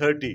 30,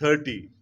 30,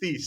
30।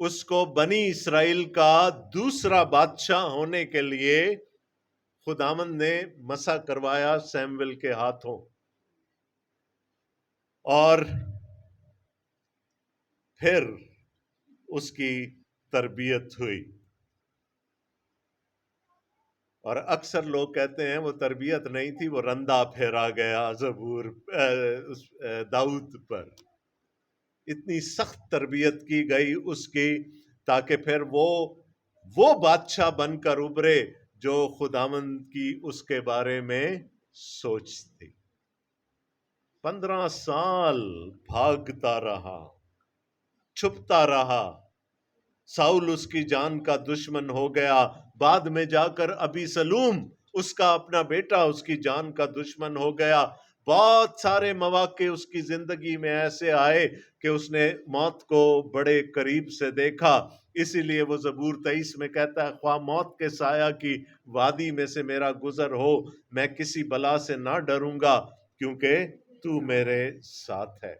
اس کو بنی اسرائیل کا دوسرا بادشاہ ہونے کے لیے خداوند نے مسح کروایا سیمویل کے ہاتھوں، اور پھر اس کی تربیت ہوئی۔ اور اکثر لوگ کہتے ہیں وہ تربیت نہیں تھی، وہ رندہ پھیرا گیا داؤد پر۔ اتنی سخت تربیت کی گئی اس کی تاکہ پھر وہ بادشاہ بن کر ابھرے جو خداوند کی اس کے بارے میں سوچ تھی۔ 15 سال بھاگتا رہا، چھپتا رہا، ساؤل اس کی جان کا دشمن ہو گیا، بعد میں جا کر ابی سلوم اس کا اپنا بیٹا اس کی جان کا دشمن ہو گیا۔ بہت سارے مواقع اس کی زندگی میں ایسے آئے کہ اس نے موت کو بڑے قریب سے دیکھا۔ اسی لیے وہ زبور 23 میں کہتا ہے، خواہ موت کے سایہ کی وادی میں سے میرا گزر ہو، میں کسی بلا سے نہ ڈروں گا کیونکہ تو میرے ساتھ ہے۔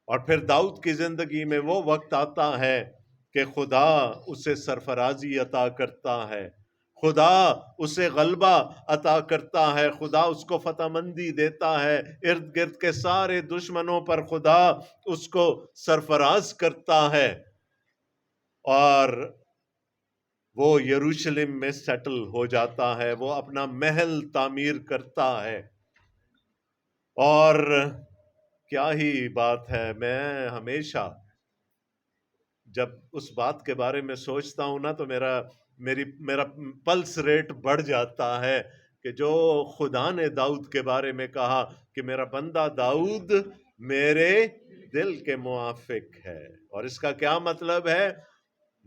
اور پھر داؤد کی زندگی میں وہ وقت آتا ہے کہ خدا اسے سرفرازی عطا کرتا ہے، خدا اسے غلبہ عطا کرتا ہے، خدا اس کو فتح مندی دیتا ہے، ارد گرد کے سارے دشمنوں پر خدا اس کو سرفراز کرتا ہے، اور وہ یروشلم میں سیٹل ہو جاتا ہے، وہ اپنا محل تعمیر کرتا ہے۔ اور کیا ہی بات ہے، میں ہمیشہ جب اس بات کے بارے میں سوچتا ہوں نا تو میرا پلس ریٹ بڑھ جاتا ہے کہ جو خدا نے داؤد کے بارے میں کہا کہ میرا بندہ داؤد میرے دل کے موافق ہے۔ اور اس کا کیا مطلب ہے؟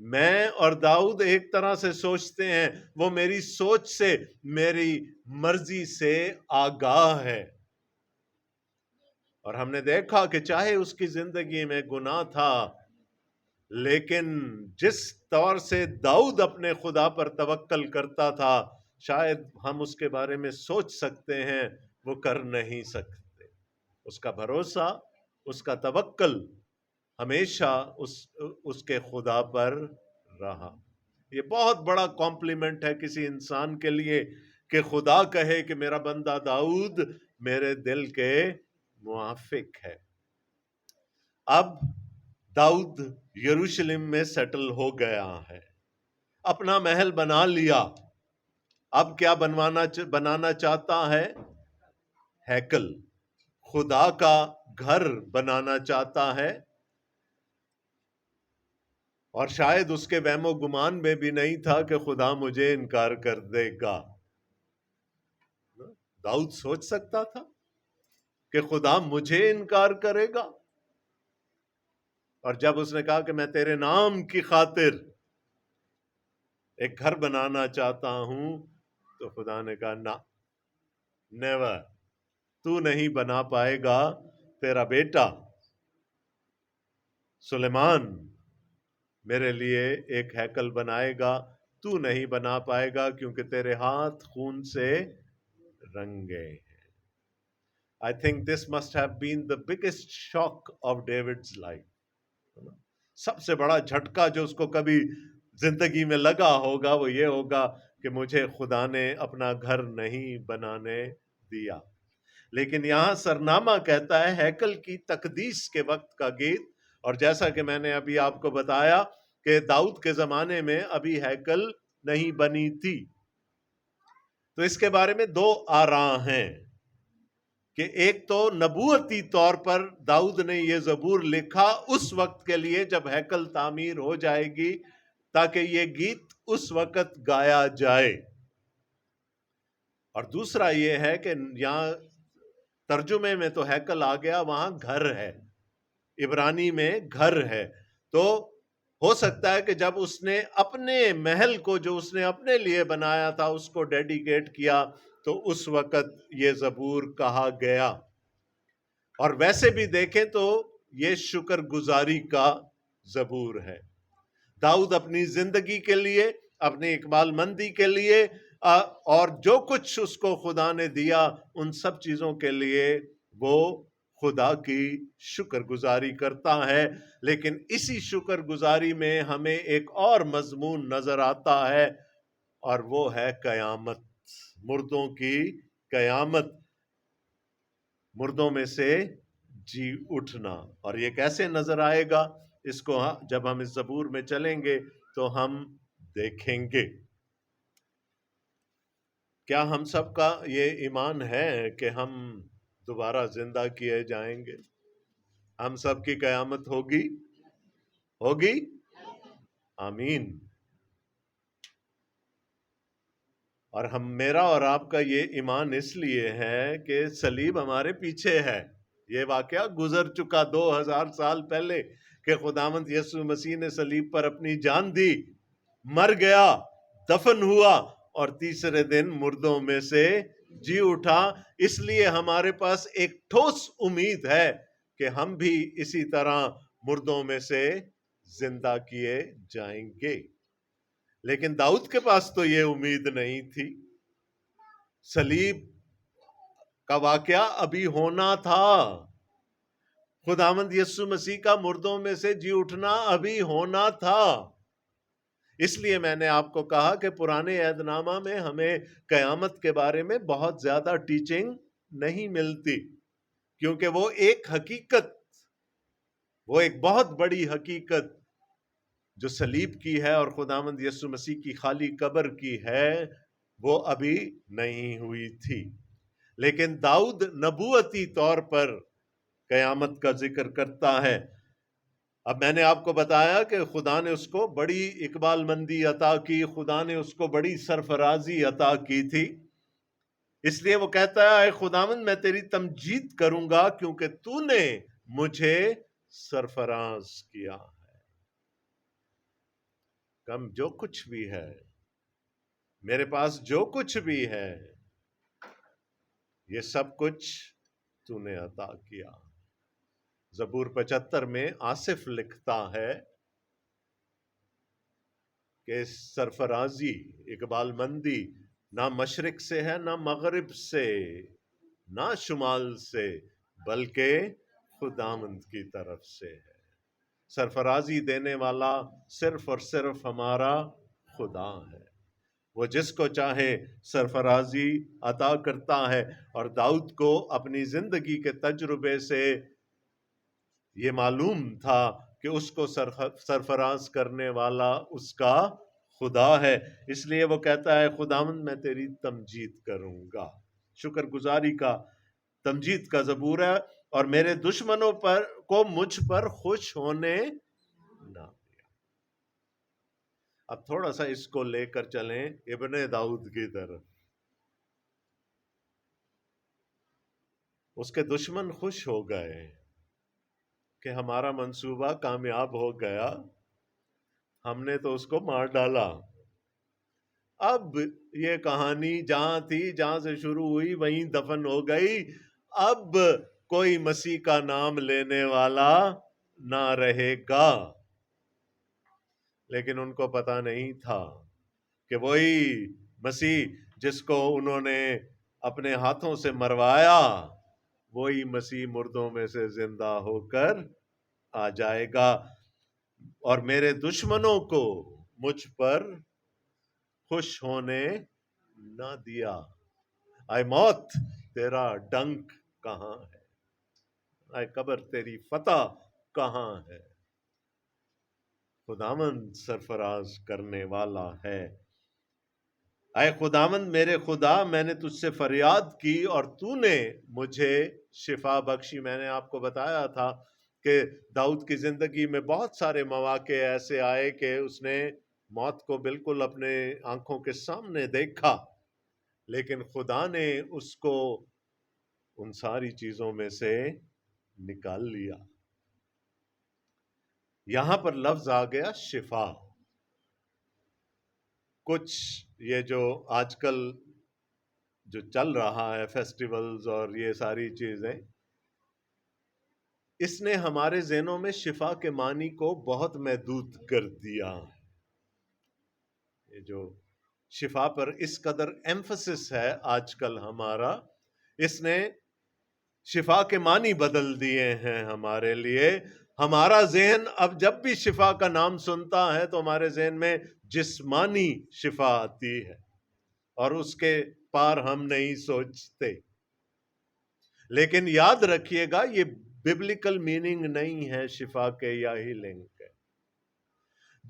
میں اور داؤد ایک طرح سے سوچتے ہیں، وہ میری سوچ سے، میری مرضی سے آگاہ ہے۔ اور ہم نے دیکھا کہ چاہے اس کی زندگی میں گناہ تھا، لیکن جس طور سے داؤد اپنے خدا پر توکل کرتا تھا، شاید ہم اس کے بارے میں سوچ سکتے ہیں، وہ کر نہیں سکتے۔ اس کا بھروسہ، اس کا توکل ہمیشہ اس کے خدا پر رہا۔ یہ بہت بڑا کمپلیمنٹ ہے کسی انسان کے لیے کہ خدا کہے کہ میرا بندہ داؤد میرے دل کے موافق ہے۔ اب داؤد یروشلم میں سیٹل ہو گیا ہے، اپنا محل بنا لیا۔ اب کیا بنانا چاہتا ہے؟ ہیکل، خدا کا گھر بنانا چاہتا ہے۔ اور شاید اس کے وہم و گمان میں بھی نہیں تھا کہ خدا مجھے انکار کر دے گا۔ داؤد سوچ سکتا تھا کہ خدا مجھے انکار کرے گا؟ اور جب اس نے کہا کہ میں تیرے نام کی خاطر ایک گھر بنانا چاہتا ہوں، تو خدا نے کہا نہ، نیور، تو نہیں بنا پائے گا، تیرا بیٹا سلیمان میرے لیے ایک ہیکل بنائے گا، تو نہیں بنا پائے گا کیونکہ تیرے ہاتھ خون سے رنگے ہیں۔ I think this must have been the biggest shock of David's life. سب سے بڑا جھٹکا جو اس کو کبھی زندگی میں لگا ہوگا وہ یہ ہوگا کہ مجھے خدا نے اپنا گھر نہیں بنانے دیا۔ لیکن یہاں سرنامہ کہتا ہے ہیکل کی تقدیس کے وقت کا گیت، اور جیسا کہ میں نے ابھی آپ کو بتایا کہ داؤد کے زمانے میں ابھی ہیکل نہیں بنی تھی۔ تو اس کے بارے میں دو آراء ہیں کہ ایک تو نبوتی طور پر داؤد نے یہ زبور لکھا اس وقت کے لیے جب ہیکل تعمیر ہو جائے گی، تاکہ یہ گیت اس وقت گایا جائے۔ اور دوسرا یہ ہے کہ یہاں ترجمے میں تو ہیکل آ گیا، وہاں گھر ہے، عبرانی میں گھر ہے۔ تو ہو سکتا ہے کہ جب اس نے اپنے محل کو جو اس نے اپنے لیے بنایا تھا اس کو ڈیڈیکیٹ کیا تو اس وقت یہ زبور کہا گیا۔ اور ویسے بھی دیکھیں تو یہ شکر گزاری کا زبور ہے۔ داؤد اپنی زندگی کے لیے، اپنی اقبال مندی کے لیے، اور جو کچھ اس کو خدا نے دیا ان سب چیزوں کے لیے وہ خدا کی شکر گزاری کرتا ہے، لیکن اسی شکر گزاری میں ہمیں ایک اور مضمون نظر آتا ہے، اور وہ ہے قیامت، مردوں کی قیامت، مردوں میں سے جی اٹھنا۔ اور یہ کیسے نظر آئے گا، اس کو جب ہم اس زبور میں چلیں گے تو ہم دیکھیں گے۔ کیا ہم سب کا یہ ایمان ہے کہ ہم دوبارہ زندہ کیے جائیں گے؟ ہم سب کی قیامت ہوگی؟ ہوگی؟ آمین۔ اور میرا اور آپ کا یہ ایمان اس لیے ہے کہ صلیب ہمارے پیچھے ہے۔ یہ واقعہ گزر چکا 2000 سال پہلے کہ خداوند یسوع مسیح نے صلیب پر اپنی جان دی، مر گیا، دفن ہوا، اور تیسرے دن مردوں میں سے جی اٹھا۔ اس لیے ہمارے پاس ایک ٹھوس امید ہے کہ ہم بھی اسی طرح مردوں میں سے زندہ کیے جائیں گے۔ لیکن داؤد کے پاس تو یہ امید نہیں تھی۔ صلیب کا واقعہ ابھی ہونا تھا، خداوند یسوع مسیح کا مردوں میں سے جی اٹھنا ابھی ہونا تھا۔ اس لیے میں نے آپ کو کہا کہ پرانے عہد نامہ میں ہمیں قیامت کے بارے میں بہت زیادہ ٹیچنگ نہیں ملتی، کیونکہ وہ ایک حقیقت، وہ ایک بہت بڑی حقیقت جو صلیب کی ہے اور خداوند یسوع مسیح کی خالی قبر کی ہے، وہ ابھی نہیں ہوئی تھی۔ لیکن داؤد نبوتی طور پر قیامت کا ذکر کرتا ہے۔ اب میں نے آپ کو بتایا کہ خدا نے اس کو بڑی اقبال مندی عطا کی، خدا نے اس کو بڑی سرفرازی عطا کی تھی۔ اس لیے وہ کہتا ہے، اے خداوند میں تیری تمجید کروں گا کیونکہ تو نے مجھے سرفراز کیا ہے۔ کم جو کچھ بھی ہے، میرے پاس جو کچھ بھی ہے، یہ سب کچھ تو نے عطا کیا۔ زبور 75 میں آصف لکھتا ہے کہ سرفرازی، اقبال مندی نہ مشرق سے ہے، نہ مغرب سے، نہ شمال سے، بلکہ خداوند کی طرف سے ہے۔ سرفرازی دینے والا صرف اور صرف ہمارا خدا ہے۔ وہ جس کو چاہے سرفرازی عطا کرتا ہے، اور داؤد کو اپنی زندگی کے تجربے سے یہ معلوم تھا کہ اس کو سرفراز کرنے والا اس کا خدا ہے۔ اس لیے وہ کہتا ہے، خداوند میں تیری تمجید کروں گا۔ شکر گزاری کا، تمجید کا زبور ہے، اور میرے دشمنوں کو مجھ پر خوش ہونے نہ دیا۔ اب تھوڑا سا اس کو لے کر چلیں ابن داؤد کی طرف۔ اس کے دشمن خوش ہو گئے کہ ہمارا منصوبہ کامیاب ہو گیا، ہم نے تو اس کو مار ڈالا۔ اب یہ کہانی جہاں تھی، جہاں سے شروع ہوئی، وہیں دفن ہو گئی۔ اب کوئی مسیح کا نام لینے والا نہ رہے گا۔ لیکن ان کو پتا نہیں تھا کہ وہی مسیح جس کو انہوں نے اپنے ہاتھوں سے مروایا، وہی مسیح مردوں میں سے زندہ ہو کر آ جائے گا، اور میرے دشمنوں کو مجھ پر خوش ہونے نہ دیا۔ اے موت تیرا ڈنک کہاں ہے؟ اے قبر تیری فتح کہاں ہے؟ خداوند سرفراز کرنے والا ہے۔ اے خداوند میرے خدا، میں نے تجھ سے فریاد کی اور تو نے مجھے شفا بخشی۔ میں نے آپ کو بتایا تھا کہ داؤد کی زندگی میں بہت سارے مواقع ایسے آئے کہ اس نے موت کو بالکل اپنے آنکھوں کے سامنے دیکھا، لیکن خدا نے اس کو ان ساری چیزوں میں سے نکال لیا۔ یہاں پر لفظ آ گیا شفا۔ کچھ یہ جو آج کل جو چل رہا ہے، فیسٹیولز اور یہ ساری چیزیں، اس نے ہمارے ذہنوں میں شفا کے معنی کو بہت محدود کر دیا۔ یہ جو شفا پر اس قدر ایمفسس ہے آج کل ہمارا، اس نے شفا کے معنی بدل دیے ہیں ہمارے لیے. ہمارا ذہن اب جب بھی شفا کا نام سنتا ہے تو ہمارے ذہن میں جسمانی شفا آتی ہے اور اس کے پار ہم نہیں سوچتے. لیکن یاد رکھیے گا یہ ببلیکل میننگ نہیں ہے شفا کے یا ہیلنگ کے.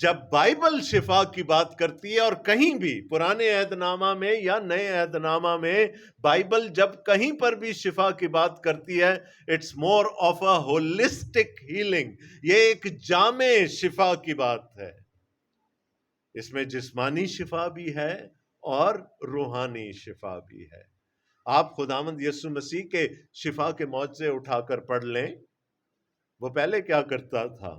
جب بائبل شفا کی بات کرتی ہے، اور کہیں بھی پرانے عہد نامہ میں یا نئے عہد نامہ میں بائبل جب کہیں پر بھی شفا کی بات کرتی ہے، it's more of a holistic healing. یہ ایک جامع شفا کی بات ہے. اس میں جسمانی شفا بھی ہے اور روحانی شفا بھی ہے. آپ خداوند یسوع مسیح کے شفا کے معجزے اٹھا کر پڑھ لیں. وہ پہلے کیا کرتا تھا؟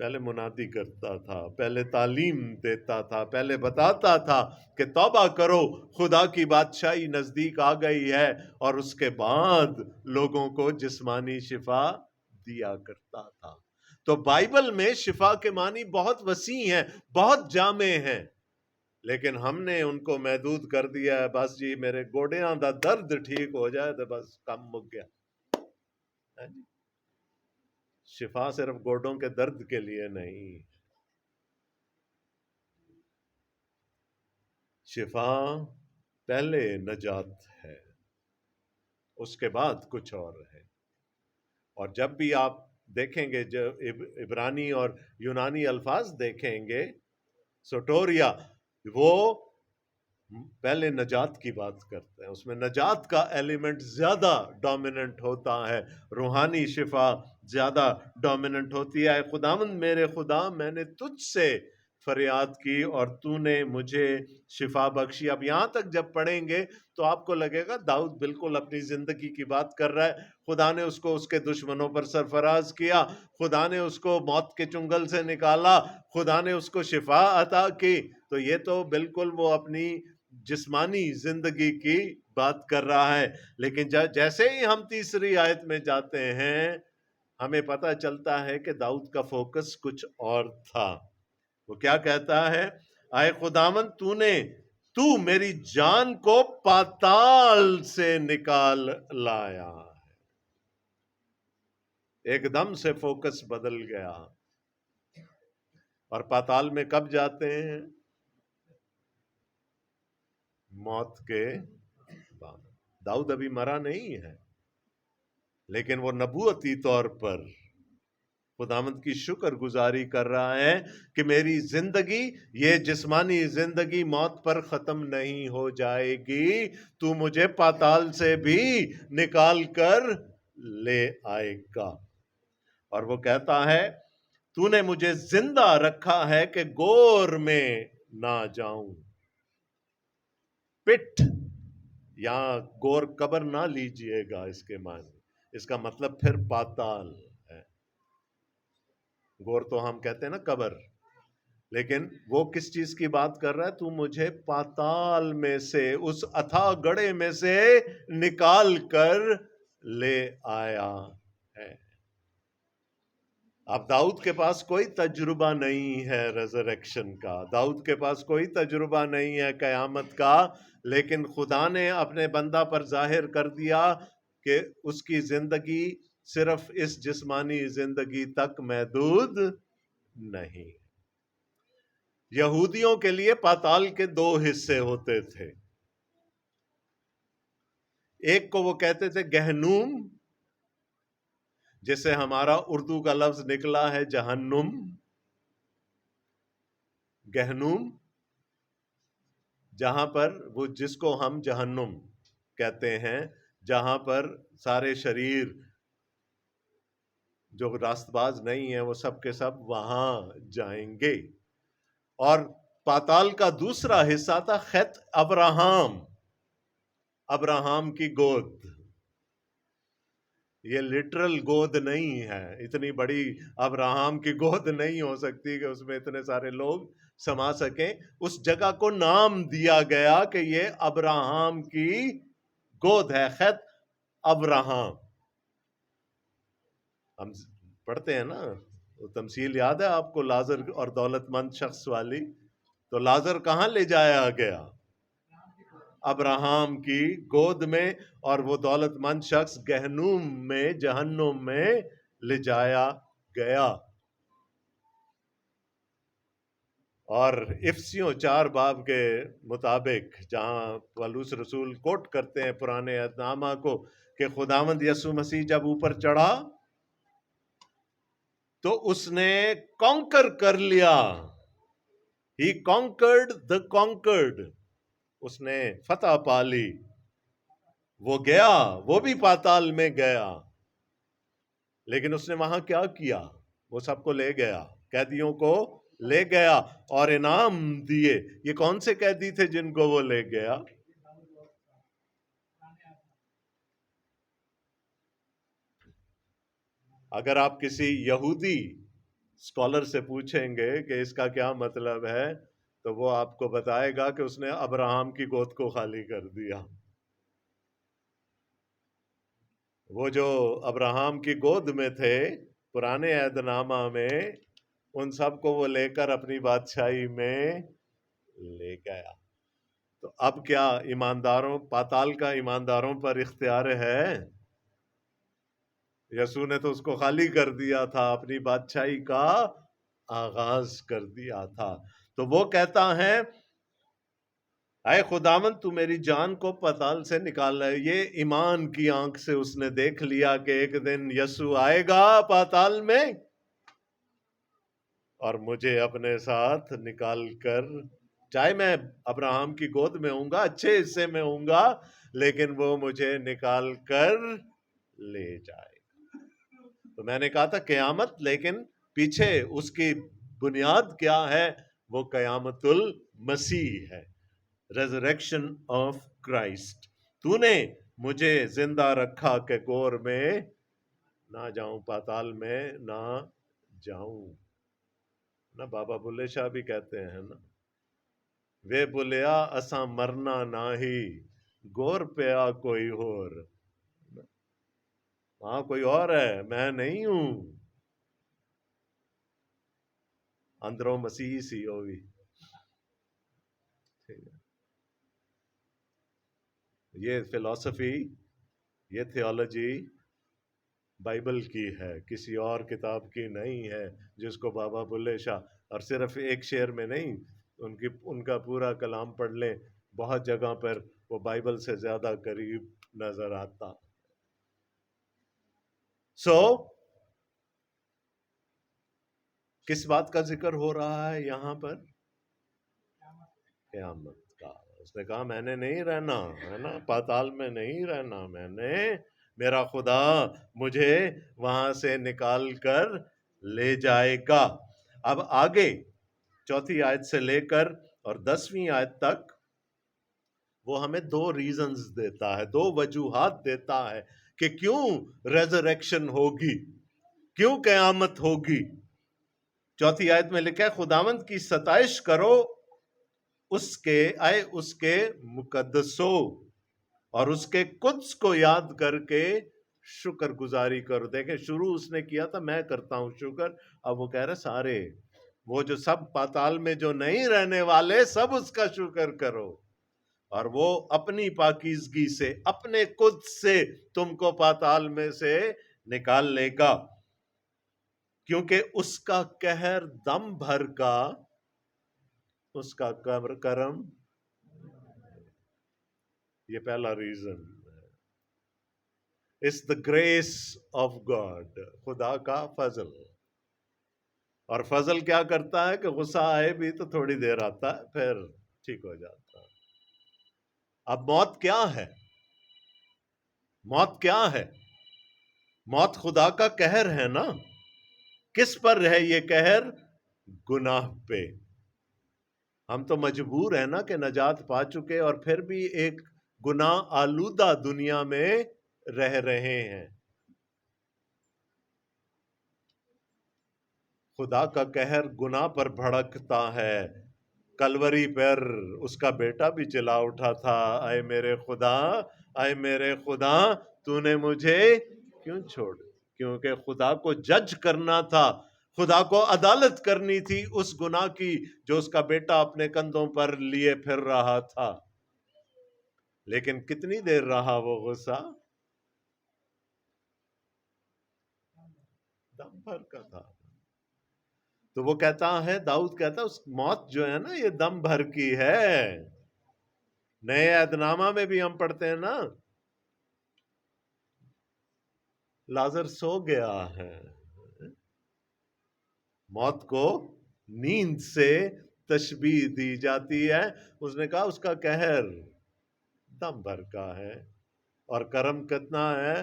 پہلے منادی کرتا تھا، پہلے تعلیم دیتا تھا، پہلے بتاتا تھا کہ توبہ کرو، خدا کی بادشاہی نزدیک آ گئی ہے، اور اس کے بعد لوگوں کو جسمانی شفا دیا کرتا تھا. تو بائبل میں شفا کے معنی بہت وسیع ہیں، بہت جامع ہیں، لیکن ہم نے ان کو محدود کر دیا ہے. بس جی میرے گوڑیاں دا درد ٹھیک ہو جائے تو بس کم مک گیا. شفا صرف گوڑوں کے درد کے لیے نہیں. شفا پہلے نجات ہے، اس کے بعد کچھ اور ہے. اور جب بھی آپ دیکھیں گے، جو عبرانی اور یونانی الفاظ دیکھیں گے، سوٹوریا، وہ پہلے نجات کی بات کرتے ہیں. اس میں نجات کا ایلیمنٹ زیادہ ڈومیننٹ ہوتا ہے، روحانی شفا زیادہ ڈومیننٹ ہوتی ہے. خداوند میرے خدا، میں نے تجھ سے فریاد کی اور تو نے مجھے شفا بخشی. اب یہاں تک جب پڑھیں گے تو آپ کو لگے گا داؤد بالکل اپنی زندگی کی بات کر رہا ہے. خدا نے اس کو اس کے دشمنوں پر سرفراز کیا، خدا نے اس کو موت کے چنگل سے نکالا، خدا نے اس کو شفا عطا کی. تو یہ تو بالکل وہ اپنی جسمانی زندگی کی بات کر رہا ہے. لیکن جیسے ہی ہم تیسری آیت میں جاتے ہیں، ہمیں پتہ چلتا ہے کہ داؤد کا فوکس کچھ اور تھا. وہ کیا کہتا ہے؟ اے خداوند، تو میری جان کو پاتال سے نکال لایا. ایک دم سے فوکس بدل گیا. اور پاتال میں کب جاتے ہیں؟ موت کے بعد. داؤد ابھی مرا نہیں ہے، لیکن وہ نبوتی طور پر خداوند کی شکر گزاری کر رہا ہے کہ میری زندگی، یہ جسمانی زندگی موت پر ختم نہیں ہو جائے گی، تو مجھے پاتال سے بھی نکال کر لے آئے گا. اور وہ کہتا ہے تو نے مجھے زندہ رکھا ہے کہ گور میں نہ جاؤں. پٹ، یہاں گور قبر نہ لیجئے گا اس کے معنی، اس کا مطلب پھر پاتال ہے. گور تو ہم کہتے ہیں نا قبر، لیکن وہ کس چیز کی بات کر رہا ہے؟ تو مجھے پاتال میں سے، اس اتھا گڑھے میں سے نکال کر لے آیا ہے. اب داؤد کے پاس کوئی تجربہ نہیں ہے ریزریکشن کا، داؤد کے پاس کوئی تجربہ نہیں ہے قیامت کا، لیکن خدا نے اپنے بندہ پر ظاہر کر دیا کہ اس کی زندگی صرف اس جسمانی زندگی تک محدود نہیں. یہودیوں کے لیے پاتال کے دو حصے ہوتے تھے. ایک کو وہ کہتے تھے گہنوم، جسے ہمارا اردو کا لفظ نکلا ہے جہنم. گہنوم، جہاں پر وہ، جس کو ہم جہنم کہتے ہیں، جہاں پر سارے شریر جو راست باز نہیں ہیں وہ سب کے سب وہاں جائیں گے. اور پاتال کا دوسرا حصہ تھا خط ابراہم، ابراہم کی گود. یہ لٹرل گود نہیں ہے، اتنی بڑی ابراہم کی گود نہیں ہو سکتی کہ اس میں اتنے سارے لوگ سما سکیں. اس جگہ کو نام دیا گیا کہ یہ ابراہم کی گود ہے، خط ابراہم. ہم پڑھتے ہیں نا، وہ تمثیل یاد ہے آپ کو لازر اور دولت مند شخص والی؟ تو لازر کہاں لے جایا گیا؟ ابراہم کی گود میں، اور وہ دولت مند شخص گہنوم میں، جہنم میں لے جایا گیا۔ اور افسیوں 4 باب کے مطابق جہاں پولس رسول کوٹ کرتے ہیں پرانے عہد نامہ کو کہ خداوند یسوع مسیح جب اوپر چڑھا تو اس نے کانکر کر لیا، ہی کانکرڈ the conquered، اس نے فتح پا لی، وہ گیا، وہ بھی پاتال میں گیا، لیکن اس نے وہاں کیا کیا؟ وہ سب کو لے گیا، قیدیوں کو لے گیا اور انعام دیے۔ یہ کون سے قیدی تھے جن کو وہ لے گیا؟ اگر آپ کسی یہودی اسکالر سے پوچھیں گے کہ اس کا کیا مطلب ہے تو وہ آپ کو بتائے گا کہ اس نے ابراہم کی گود کو خالی کر دیا۔ وہ جو ابراہم کی گود میں تھے پرانے عہد نامہ میں، ان سب کو وہ لے کر اپنی بادشاہی میں لے گیا۔ تو اب کیا ایمانداروں، پاتال کا ایمانداروں پر اختیار ہے؟ یسوع نے تو اس کو خالی کر دیا تھا، اپنی بادشاہی کا آغاز کر دیا تھا۔ تو وہ کہتا ہے اے خداوند تو میری جان کو پاتال سے نکال رہا ہے۔ یہ ایمان کی آنکھ سے اس نے دیکھ لیا کہ ایک دن یسوع آئے گا پاتال میں اور مجھے اپنے ساتھ نکال کر، چاہے میں ابراہم کی گود میں ہوں گا، اچھے حصے میں ہوں گا، لیکن وہ مجھے نکال کر لے جائے۔ تو میں نے کہا تھا قیامت، لیکن پیچھے اس کی بنیاد کیا ہے؟ وہ قیامت المسیح ہے، ریزریکشن آف کرائسٹ۔ تو نے مجھے زندہ رکھا کہ گور میں نہ جاؤں، پاتال میں نہ جاؤں۔ نا بابا بلے شاہ بھی کہتے ہیں نا، وے بلیا اساں مرنا نہ ہی، گور پیا کوئی اور، وہاں کوئی اور ہے، میں نہیں ہوں، اندروں مسیح سی ہوگی۔ یہ فلسفی، یہ تھیولوجی بائبل کی ہے، کسی اور کتاب کی نہیں ہے، جس کو بابا بلے شاہ، اور صرف ایک شعر میں نہیں، ان کا پورا کلام پڑھ لیں، بہت جگہ پر وہ بائبل سے زیادہ قریب نظر آتا۔ کس بات کا ذکر ہو رہا ہے یہاں پر؟ قیامت کا۔ اس نے کہا میں نے نہیں رہنا ہے نا، پاتال میں نہیں رہنا، میرا خدا مجھے وہاں سے نکال کر لے جائے گا۔ اب آگے 4 آیت سے لے کر اور 10 آیت تک وہ ہمیں 2 ریزنز دیتا ہے، 2 وجوہات دیتا ہے کہ کیوں ریزریکشن ہوگی، کیوں قیامت ہوگی۔ 4 آیت میں لکھا ہے خداوند کی ستائش کرو، اس کے مقدسو، اور اس کے قدس کو یاد کر کے شکر گزاری کرو۔ دیکھیں شروع اس نے کیا تھا میں کرتا ہوں شکر، اب وہ کہہ رہے سارے وہ جو سب پاتال میں جو نہیں رہنے والے سب اس کا شکر کرو، اور وہ اپنی پاکیزگی سے، اپنے قدس سے تم کو پاتال میں سے نکال لے گا، کیونکہ اس کا قہر دم بھر کا، اس کا کرم۔ یہ پہلا reason is the grace of God، خدا کا فضل۔ اور فضل کیا کرتا ہے کہ غصہ آئے بھی تو تھوڑی دیر آتا ہے، پھر ٹھیک ہو جاتا ہے۔ اب موت کیا ہے؟ موت کیا ہے؟ موت خدا کا قہر ہے نا۔ کس پر ہے یہ قہر؟ گناہ پہ۔ ہم تو مجبور ہیں نا کہ نجات پا چکے اور پھر بھی ایک گناہ آلودہ دنیا میں رہ رہے ہیں۔ خدا کا قہر گناہ پر بھڑکتا ہے۔ کلوری پر اس کا بیٹا بھی چلا اٹھا تھا، اے میرے خدا، اے میرے خدا تو نے مجھے کیوں چھوڑ؟ کیونکہ خدا کو جج کرنا تھا، خدا کو عدالت کرنی تھی اس گناہ کی جو اس کا بیٹا اپنے کندھوں پر لیے پھر رہا تھا۔ لیکن کتنی دیر رہا وہ غصہ؟ دم بھر کا تھا. تو وہ کہتا ہے، داؤد کہتا ہے اس موت جو ہے نا یہ دم بھر کی ہے. نئے عہد نامہ میں بھی ہم پڑھتے ہیں نا، لازر سو گیا ہے. موت کو نیند سے تشبیہ دی جاتی ہے. اس نے کہا اس کا قہر دم بھر کا ہے اور کرم کتنا ہے.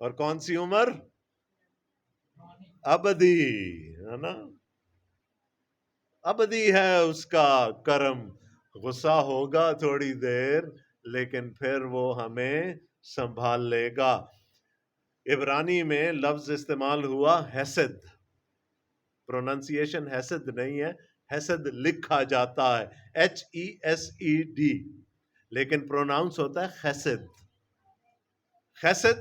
اور کون سی عمر؟ ابدی ہے نا، ابدی ہے اس کا کرم. غصہ ہوگا تھوڑی دیر لیکن پھر وہ ہمیں سنبھال لے گا. عبرانی میں لفظ استعمال ہوا حسد، پروننسیشن حسد نہیں ہے، حسد لکھا جاتا ہے HESED، لیکن پروناؤنس ہوتا ہے خسد. خسد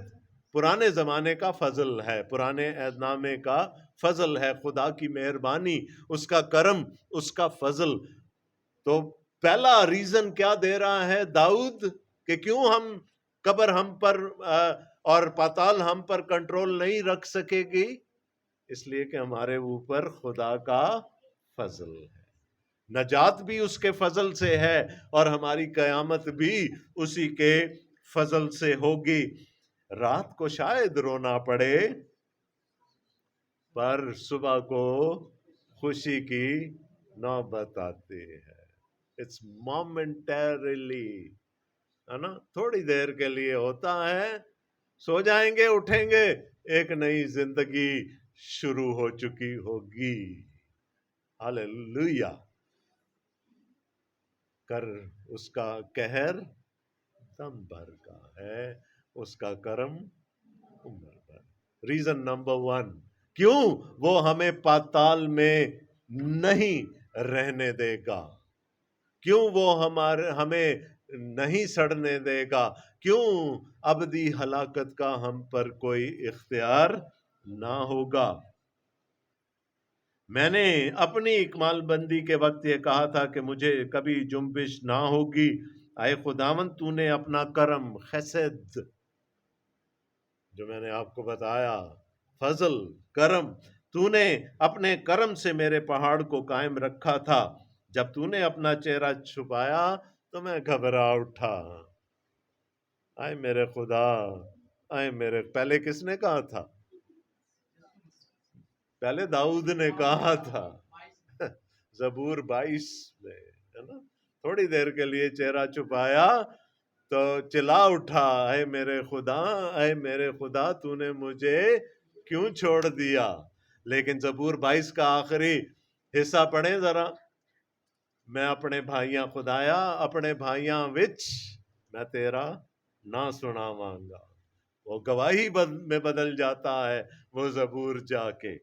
پرانے زمانے کا فضل ہے، پرانے عہد نامے کا فضل ہے، خدا کی مہربانی، اس کا کرم، اس کا فضل. تو پہلا ریزن کیا دے رہا ہے داؤد کہ کیوں ہم قبر ہم پر اور پاتال ہم پر کنٹرول نہیں رکھ سکے گی؟ اس لیے کہ ہمارے اوپر خدا کا فضل ہے. نجات بھی اس کے فضل سے ہے اور ہماری قیامت بھی اسی کے فضل سے ہوگی. رات کو شاید رونا پڑے پر صبح کو خوشی کی نوبت آتی ہے. اٹس مومنٹریلی، ہے نا، تھوڑی دیر کے لیے ہوتا ہے. سو جائیں گے، اٹھیں گے، ایک نئی زندگی شروع ہو چکی ہوگی. ہاللیلویا. کر اس کا قہر دم بھر کا ہے، اس کا کرم عمر بھر. ریزن نمبر 1، کیوں وہ ہمیں پاتال میں نہیں رہنے دے گا، کیوں وہ ہمیں نہیں سڑنے دے گا، کیوں ابدی ہلاکت کا ہم پر کوئی اختیار نہ ہوگا. میں نے اپنی اکمال بندی کے وقت یہ کہا تھا کہ مجھے کبھی جنبش نہ ہوگی. اے خداوند تو نے اپنا کرم، خسد جو میں نے آپ کو بتایا، فضل، کرم، تو نے اپنے کرم سے میرے پہاڑ کو قائم رکھا تھا. جب تو نے اپنا چہرہ چھپایا تو میں گھبرا اٹھا. اے میرے خدا، اے میرے، پہلے کس نے کہا تھا؟ پہلے داؤد نے کہا تھا زبور 22 میں، ہے نا، تھوڑی دیر کے لیے چہرہ چھپایا تو چلا اٹھا، اے میرے خدا، اے میرے خدا، تو نے مجھے کیوں چھوڑ دیا. لیکن زبور 22 کا آخری حصہ پڑھیں ذرا. میں اپنے بھائیاں خدایا، اپنے بھائیاں وچ میں تیرا نہ سناواں گا. وہ گواہی میں بدل جاتا ہے وہ زبور جا کے.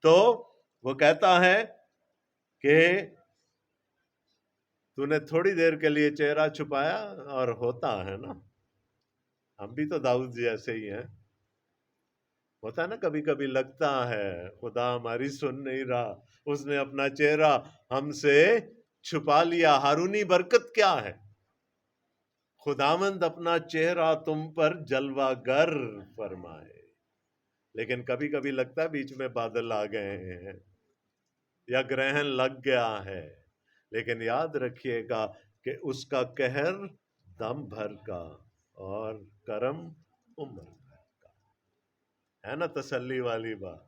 تو وہ کہتا ہے کہ تو نے تھوڑی دیر کے لیے چہرہ چھپایا، اور ہوتا ہے نا، ہم بھی تو داؤد جیسے ہی ہیں. ہوتا ہے نا، کبھی کبھی لگتا ہے خدا ہماری سن نہیں رہا، اس نے اپنا چہرہ ہم سے چھپا لیا. ہارونی برکت کیا ہے؟ خداوند اپنا چہرہ تم پر جلوہ گر فرمائے. لیکن کبھی کبھی لگتا ہے بیچ میں بادل آ گئے ہیں یا گرہن لگ گیا ہے. لیکن یاد رکھیے گا کہ اس کا قہر دم بھر کا اور کرم عمر بھر کا ہے نا. تسلی والی بات.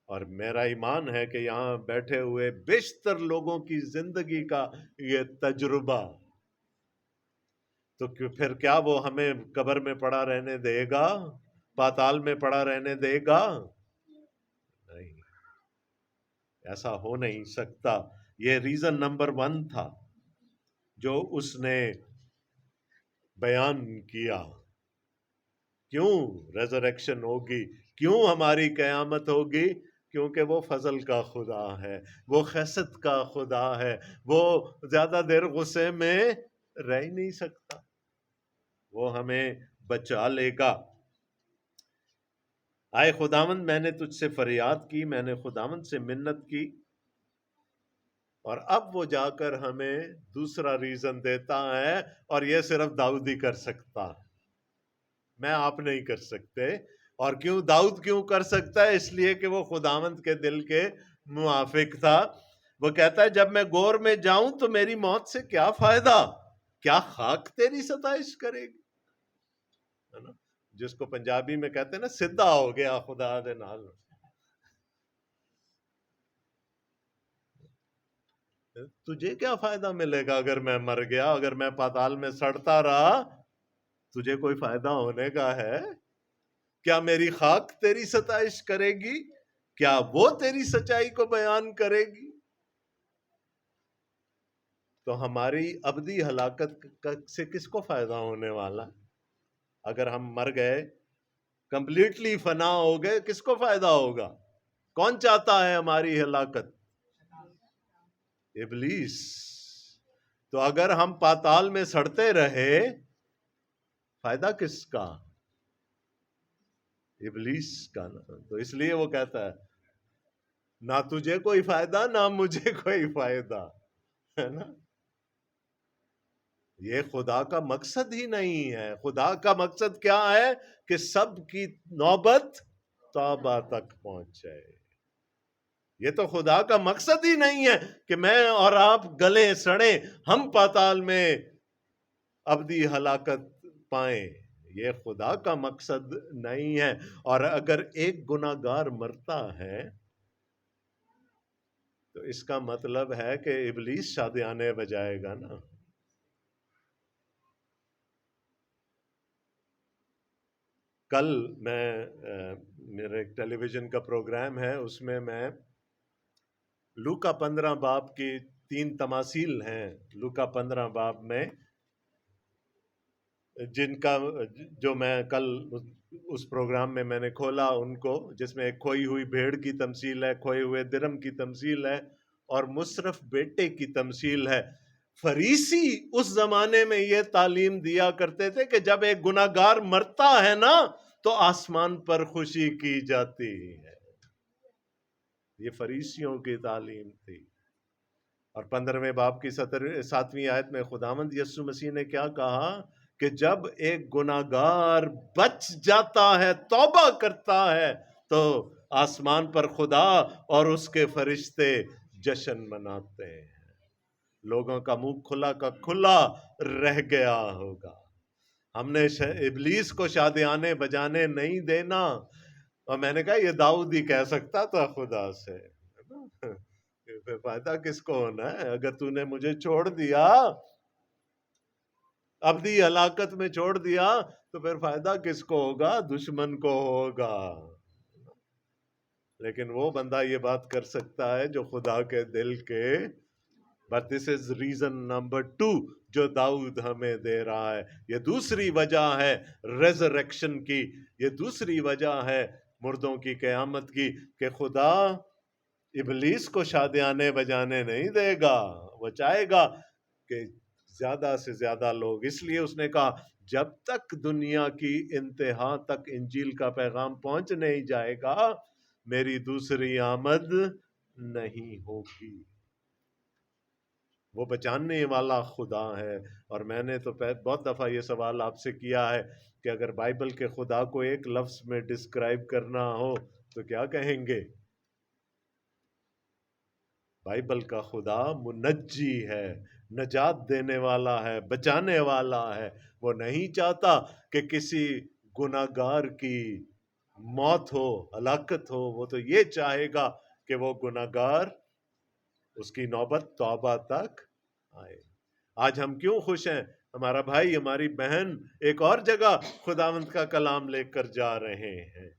اور میرا ایمان ہے کہ یہاں بیٹھے ہوئے بیشتر لوگوں کی زندگی کا یہ تجربہ، تو پھر کیا وہ ہمیں قبر میں پڑا رہنے دے گا، پاتال میں پڑا رہنے دے گا؟ نہیں، ایسا ہو نہیں سکتا. یہ ریزن نمبر 1 تھا جو اس نے بیان کیا. کیوں ریزریکشن ہوگی، کیوں ہماری قیامت ہوگی؟ کیونکہ وہ فضل کا خدا ہے، وہ خسد کا خدا ہے، وہ زیادہ دیر غصے میں رہ ہی نہیں سکتا، وہ ہمیں بچا لے گا. آئے خداوند، میں نے تجھ سے فریاد کی، میں نے خداوند سے منت کی اور اب وہ جا کر ہمیں دوسرا ریزن دیتا ہے، اور یہ صرف داؤد ہی کر سکتا، میں آپ نہیں کر سکتے۔ اور کیوں داؤد کیوں کر سکتا ہے؟ اس لیے کہ وہ خداوند کے دل کے موافق تھا۔ وہ کہتا ہے جب میں گور میں جاؤں تو میری موت سے کیا فائدہ، کیا خاک تیری ستائش کرے گی، ہے نا؟ جس کو پنجابی میں کہتے ہیں نا سدھا ہو گیا خدا دے نال، تجھے کیا فائدہ ملے گا اگر میں مر گیا، اگر میں پاتال میں سڑتا رہا، تجھے کوئی فائدہ ہونے کا ہے؟ کیا میری خاک تیری ستائش کرے گی؟ کیا وہ تیری سچائی کو بیان کرے گی؟ تو ہماری ابدی ہلاکت سے کس کو فائدہ ہونے والا؟ اگر ہم مر گئے، کمپلیٹلی فنا ہو گئے، کس کو فائدہ ہوگا؟ کون چاہتا ہے ہماری ہلاکت؟ ابلیس۔ تو اگر ہم پاتال میں سڑتے رہے، فائدہ کس کا؟ ابلیس کا نا۔ تو اس لیے وہ کہتا ہے نہ تجھے کوئی فائدہ نہ مجھے کوئی فائدہ، ہے نا؟ یہ خدا کا مقصد ہی نہیں ہے۔ خدا کا مقصد کیا ہے؟ کہ سب کی نوبت توبہ تک پہنچے۔ یہ تو خدا کا مقصد ہی نہیں ہے کہ میں اور آپ گلے سڑیں، ہم پاتال میں ابدی ہلاکت پائیں۔ یہ خدا کا مقصد نہیں ہے۔ اور اگر ایک گناہگار مرتا ہے تو اس کا مطلب ہے کہ ابلیس شادیانے بجائے گا نا۔ کل میرے ایک ٹیلی ویژن کا پروگرام ہے، اس میں لوکا 15 باب کی 3 تماثیل ہیں، لوکا 15 باب میں، جن کا جو میں کل اس پروگرام میں نے کھولا ان کو، جس میں ایک کھوئی ہوئی بھیڑ کی تمثیل ہے، کھوئے ہوئے درم کی تمثیل ہے، اور مصرف بیٹے کی تمثیل ہے۔ فریسی اس زمانے میں یہ تعلیم دیا کرتے تھے کہ جب ایک گناہگار مرتا ہے نا تو آسمان پر خوشی کی جاتی ہے۔ یہ فریسیوں کی تعلیم تھی۔ اور 15ویں باب کی 7ویں آیت میں خداوند یسوع مسیح نے کیا کہا کہ جب ایک گناہگار بچ جاتا ہے، توبہ کرتا ہے، تو آسمان پر خدا اور اس کے فرشتے جشن مناتے ہیں۔ لوگوں کا منہ کھلا کا کھلا رہ گیا ہوگا۔ ہم نے ابلیس کو شادیانے بجانے نہیں دینا۔ اور میں نے کہا یہ داؤد ہی کہہ سکتا تھا خدا سے، فائدہ کس کو ہونا ہے؟ اگر تو نے مجھے چھوڑ دیا، ابدی ہلاکت میں چھوڑ دیا، تو پھر فائدہ کس کو ہوگا؟ دشمن کو ہوگا۔ لیکن وہ بندہ یہ بات کر سکتا ہے جو خدا کے دل کے، but this is reason number 2 جو داؤد ہمیں دے رہا ہے۔ یہ دوسری وجہ ہے ریزریکشن کی، یہ دوسری وجہ ہے مردوں کی قیامت کی، کہ خدا ابلیس کو شادیانے بجانے نہیں دے گا۔ وہ چاہے گا کہ زیادہ سے زیادہ لوگ، اس لیے اس نے کہا جب تک دنیا کی انتہا تک انجیل کا پیغام پہنچ نہیں جائے گا، میری دوسری آمد نہیں ہوگی۔ وہ بچانے والا خدا ہے۔ اور میں نے تو بہت دفعہ یہ سوال آپ سے کیا ہے کہ اگر بائبل کے خدا کو ایک لفظ میں ڈسکرائب کرنا ہو تو کیا کہیں گے؟ بائبل کا خدا منجی ہے، نجات دینے والا ہے، بچانے والا ہے۔ وہ نہیں چاہتا کہ کسی گناہگار کی موت ہو، ہلاکت ہو۔ وہ تو یہ چاہے گا کہ وہ گناہگار، اس کی نوبت توبہ تک آئے۔ آج ہم کیوں خوش ہیں؟ ہمارا بھائی، ہماری بہن ایک اور جگہ خداوند کا کلام لے کر جا رہے ہیں۔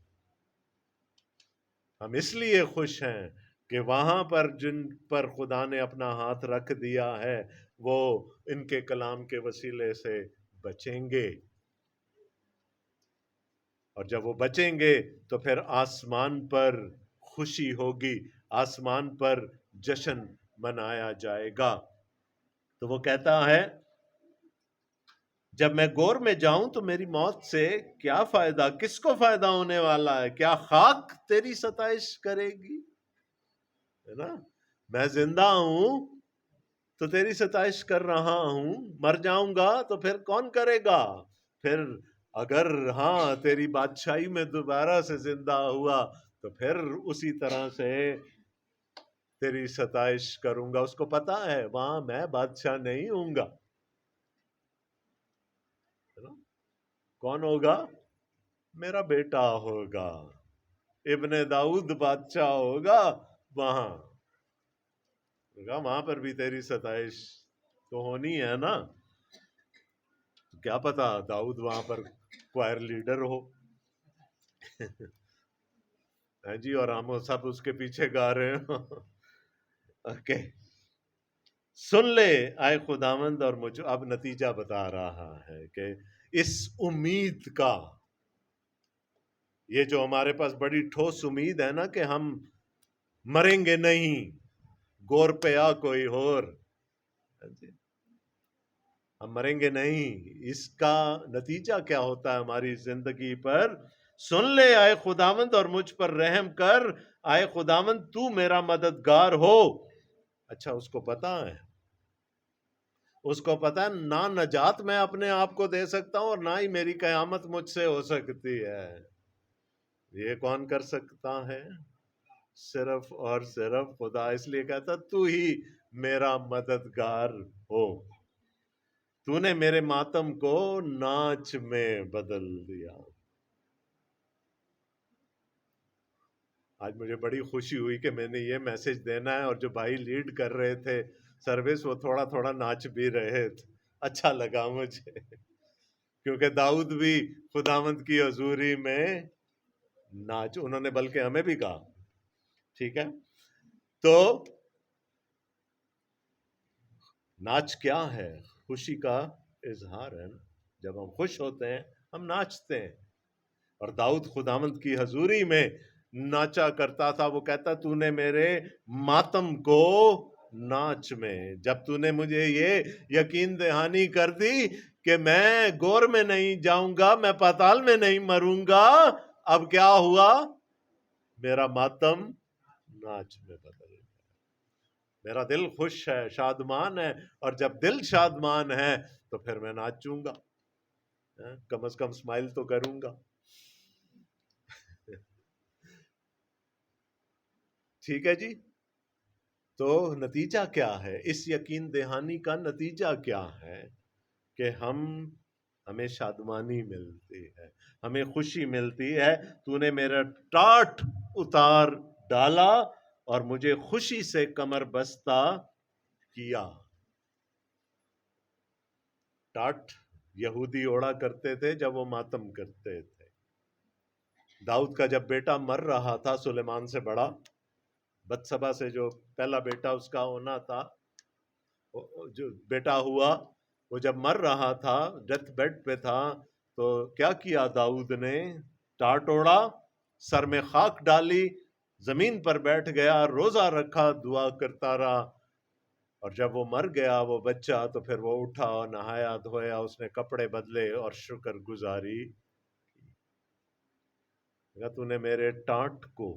ہم اس لیے خوش ہیں کہ وہاں پر جن پر خدا نے اپنا ہاتھ رکھ دیا ہے وہ ان کے کلام کے وسیلے سے بچیں گے۔ اور جب وہ بچیں گے تو پھر آسمان پر خوشی ہوگی، آسمان پر جشن منایا جائے گا۔ تو وہ کہتا ہے جب میں گور میں جاؤں تو میری موت سے کیا فائدہ، کس کو فائدہ ہونے والا ہے؟ کیا خاک تیری ستائش کرے گی؟ ہے نا؟ میں زندہ ہوں تو تیری ستائش کر رہا ہوں، مر جاؤں گا تو پھر کون کرے گا؟ پھر اگر ہاں تیری بادشاہی میں دوبارہ سے زندہ ہوا تو پھر اسی طرح سے تیری ستائش کروں گا۔ اس کو پتا ہے وہاں میں بادشاہ نہیں ہوں گا، کون ہوگا؟ میرا بیٹا ہوگا، ابن داؤد بادشاہ ہوگا وہاں پر بھی تیری ستائش تو ہونی ہے نا۔ کیا پتا داؤد وہاں پر کوائر لیڈر ہو جی، اور ہم سب اس کے پیچھے گا رہے ہیں اوکے، سن لے آئے خداوند، اور مجھے اب نتیجہ بتا رہا ہے کہ اس امید کا، یہ جو ہمارے پاس بڑی ٹھوس امید ہے نا کہ ہم مریں گے نہیں، گور پہ آ کوئی اور، ہم مریں گے نہیں، اس کا نتیجہ کیا ہوتا ہے ہماری زندگی پر؟ سن لے آئے خداوند اور مجھ پر رحم کر، آئے خداوند تو میرا مددگار ہو۔ اچھا، اس کو پتا ہے، اس کو پتا ہے نہ نجات میں اپنے آپ کو دے سکتا ہوں اور نہ ہی میری قیامت مجھ سے ہو سکتی ہے۔ یہ کون کر سکتا ہے؟ صرف اور صرف خدا۔ اس لیے کہتا تو ہی میرا مددگار ہو، تو نے میرے ماتم کو ناچ میں بدل دیا۔ آج مجھے بڑی خوشی ہوئی کہ میں نے یہ میسج دینا ہے، اور جو بھائی لیڈ کر رہے تھے سروس وہ تھوڑا تھوڑا ناچ بھی رہے تھے، اچھا لگا مجھے، کیونکہ داؤد بھی خداوند کی حضوری میں ناچ، انہوں نے بلکہ ہمیں بھی کہا، ٹھیک ہے؟ تو ناچ کیا ہے؟ خوشی کا اظہار ہے نا۔ جب ہم خوش ہوتے ہیں ہم ناچتے ہیں، اور داؤد خداوند کی حضوری میں ناچا کرتا تھا۔ وہ کہتا تو نے میرے ماتم کو ناچ میں، جب تو نے مجھے یہ یقین دہانی کر دی کہ میں گور میں نہیں جاؤں گا، میں پاتال میں نہیں مروں گا، اب کیا ہوا؟ میرا ماتم ناچ میں بدل گیا، میرا دل خوش ہے، شادمان ہے، اور جب دل شادمان ہے تو پھر میں ناچوں گا، کم از کم اسمائل تو کروں گا، ٹھیک ہے جی؟ تو نتیجہ کیا ہے اس یقین دہانی کا؟ نتیجہ کیا ہے کہ ہمیں شادمانی ملتی ہے، ہمیں خوشی ملتی ہے۔ تو نے میرا ٹاٹ اتار ڈالا اور مجھے خوشی سے کمر بستہ کیا۔ ٹاٹ یہودی اوڑا کرتے تھے جب وہ ماتم کرتے تھے۔ داؤد کا جب بیٹا مر رہا تھا، سلیمان سے بڑا، بتسبا سے جو پہلا بیٹا اس کا ہونا تھا، جو بیٹا ہوا، وہ جب مر رہا تھا، ڈیتھ بیڈ پہ تھا، تو کیا کیا داؤد نے؟ ٹاٹ اوڑا، سر میں خاک ڈالی، زمین پر بیٹھ گیا، روزہ رکھا، دعا کرتا رہا، اور جب وہ مر گیا وہ بچہ، تو پھر وہ اٹھا، نہایا دھویا، اس نے کپڑے بدلے اور شکر گزاری کی۔ تو نے میرے ٹاٹ کو،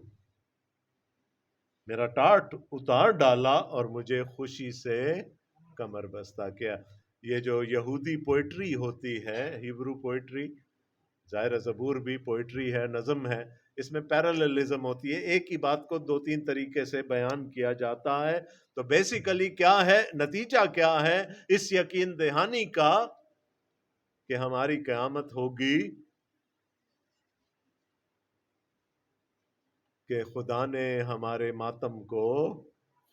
میرا ٹاٹ اتار ڈالا اور مجھے خوشی سے کمر بستہ کیا۔ یہ جو یہودی پوئٹری ہوتی ہے، ہیبرو پوئٹری، ظاہر زبور بھی پوئٹری ہے، نظم ہے، اس میں پیراللزم ہوتی ہے، ایک ہی بات کو دو تین طریقے سے بیان کیا جاتا ہے۔ تو بیسیکلی کیا ہے نتیجہ؟ کیا ہے اس یقین دہانی کا؟ کہ ہماری قیامت ہوگی، کہ خدا نے ہمارے ماتم کو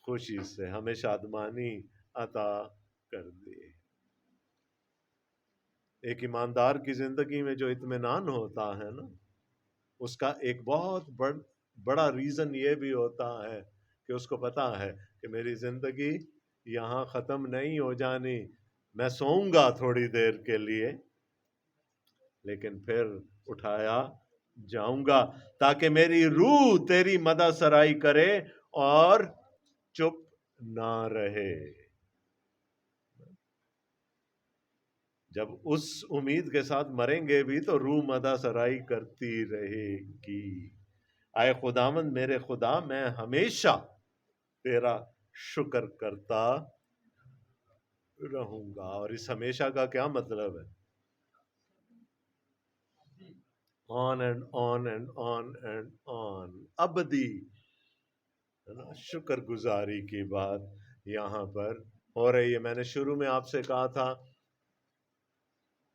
خوشی سے، ہمیں شادمانی عطا کر دی۔ ایک ایماندار کی زندگی میں جو اطمینان ہوتا ہے نا، اس کا ایک بہت بڑا ریزن یہ بھی ہوتا ہے کہ اس کو پتا ہے کہ میری زندگی یہاں ختم نہیں ہو جانی، میں سوؤں گا تھوڑی دیر کے لیے لیکن پھر اٹھایا جاؤں گا، تاکہ میری روح تیری مدح سرائی کرے اور چپ نہ رہے۔ جب اس امید کے ساتھ مریں گے بھی تو روح مدح سرائی کرتی رہے گی۔ آئے خداوند میرے خدا، میں ہمیشہ تیرا شکر کرتا رہوں گا. اور اس ہمیشہ کا کیا مطلب ہے؟ On and on and on and on, ابدی. شکر گزاری کی بات یہاں پر ہو رہی ہے. میں نے شروع میں آپ سے کہا تھا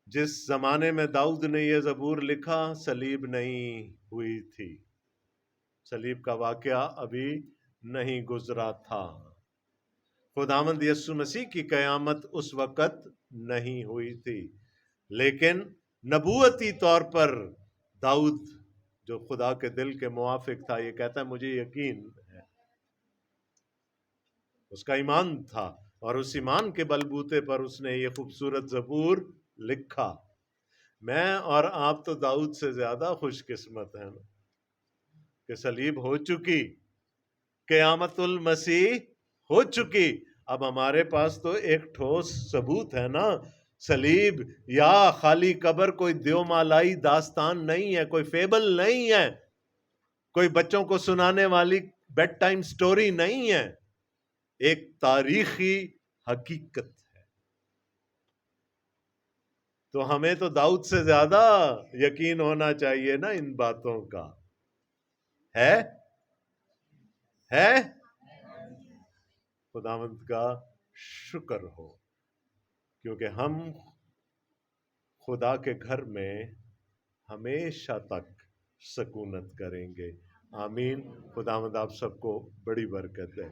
جس زمانے میں داؤد نے یہ زبور لکھا صلیب نہیں ہوئی تھی، صلیب کا واقعہ ابھی نہیں گزرا تھا. خداوند یسوع مسیح کی قیامت اس وقت نہیں ہوئی تھی، لیکن نبوتی طور پر داؤد جو خدا کے دل کے موافق تھا، یہ کہتا ہے مجھے یقین ہے، اس کا ایمان تھا، اور اس ایمان کے بلبوتے پر اس نے یہ خوبصورت زبور لکھا. میں اور آپ تو داؤد سے زیادہ خوش قسمت ہیں کہ صلیب ہو چکی، قیامت المسیح ہو چکی. اب ہمارے پاس تو ایک ٹھوس ثبوت ہے نا. صلیب یا خالی قبر کوئی دیو مالائی داستان نہیں ہے، کوئی فیبل نہیں ہے، کوئی بچوں کو سنانے والی بیڈ ٹائم سٹوری نہیں ہے، ایک تاریخی حقیقت ہے. تو ہمیں تو داؤد سے زیادہ یقین ہونا چاہیے نا ان باتوں کا. ہے خداوند کا شکر ہو، کیونکہ ہم خدا کے گھر میں ہمیشہ تک سکونت کریں گے. آمین. خداوند آپ سب کو بڑی برکت دے.